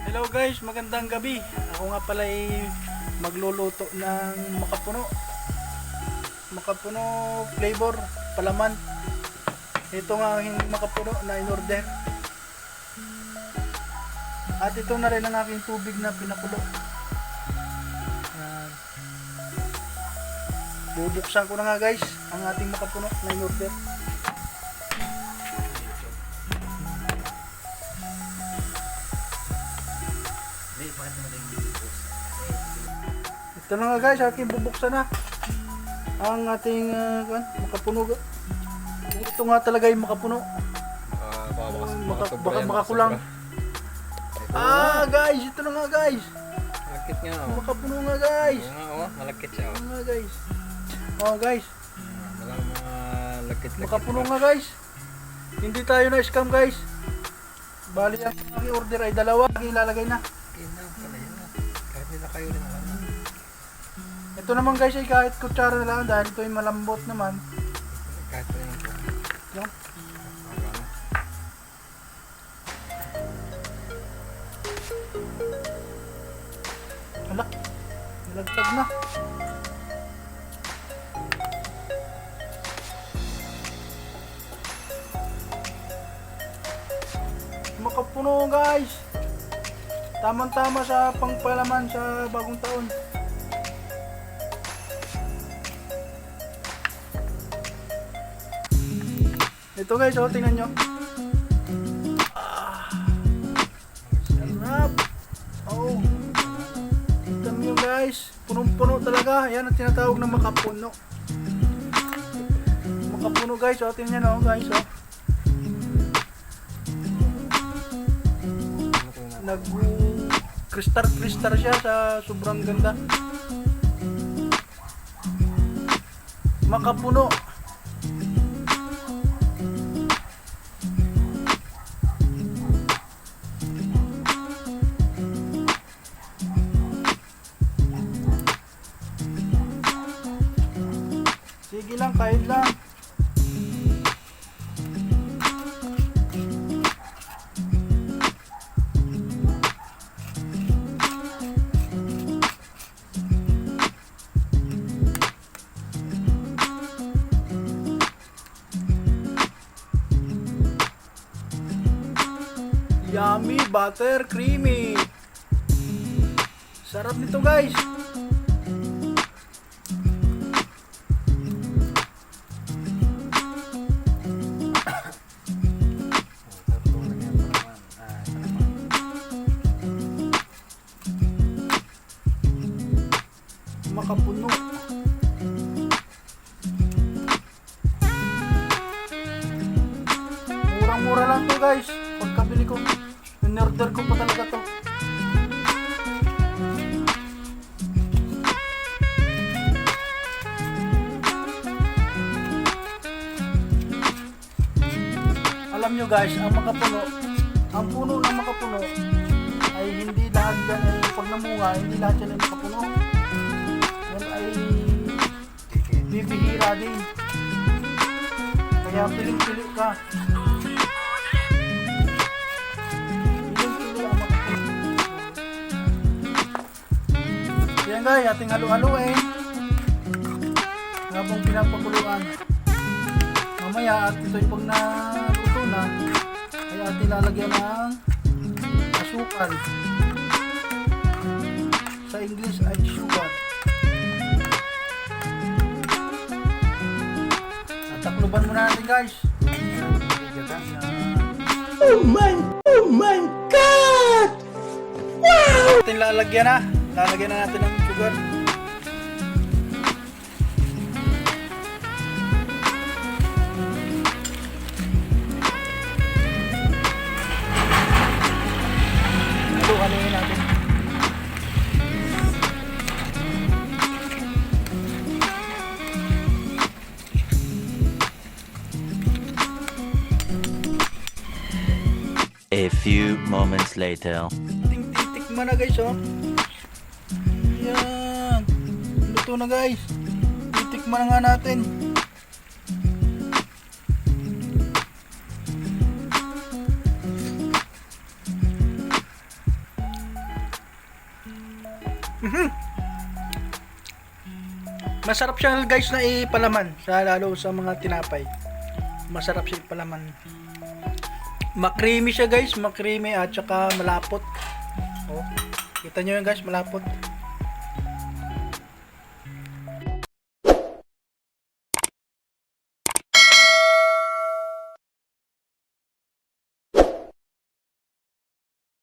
Hello guys, magandang gabi. Ako nga pala ay magluluto ng makapuno. Makapuno flavor, palaman. Ito nga ang makapuno na in-order. At ito na rin ang aking tubig na pinakulo. Yan. Bubuksan ko na nga guys ang ating makapuno na in-order. Ito na nga guys, aking bubuksan na ang ating makapuno. Ito nga talaga yung makapuno. Baka makakulang. Guys, ito na nga guys. Malakit nga oh. Makapuno nga guys. Oo nga oh, malakit siya oh. Nga guys. Oh guys, Walang mga lakit-lakit. makapuno nga guys. Hindi tayo na scam guys. Bali ang aking order ay dalawa. Ilalagay na. Okay na pala yun ah. Kahit nila kayo rin alam. Ito naman guys ay kahit kutsara na lang dahil ito ay malambot naman. Kahit pa yun po. Yan. Hala, nilagtag na. Makapuno guys. Tamang-tama sa pangpalaman sa bagong taon. Ito guys, oh, tingnan nyo. Sarap. Oh. Tingnan nyo guys. Punong-puno talaga. Yan ang tinatawag na makapuno. Makapuno guys, oh, tingnan nyo guys, oh. Nag-kristar siya sa sobrang ganda. Makapuno. Sige lang, kahit lang. Yummy butter creamy. Sarap nito guys. Makapuno. Murang-mura lang to guys. Pagkabili ko, in-order ko pa talaga to. Alam nyo guys, ang makapuno, ang puno ng makapuno ay hindi lahat yan ay pag namunga, hindi lahat yan ay makapuno. Yan ay bibihira din. Kaya piling-pili ka. Piling-pili ang makapuno. Yan guys, ating halu-haluin habang pinapakuluan. Mamaya at ito'y pag naluto na ay ating lalagyan ng asukal. Sa English ay sugar. At takluban muna natin guys. Oh my God! Wow! Ating lalagyan na. Lalagyan na natin ng sugar. Haluin natin. A few moments later. Titikman na guys, oh. Yan. Luto na guys. Titikman na nga natin. Masarap siya guys na ipalaman, lalo sa mga tinapay. Masarap siya ipalaman. Makrimi siya guys, makrimi at saka malapot. Oh, kita nyo yun guys, malapot.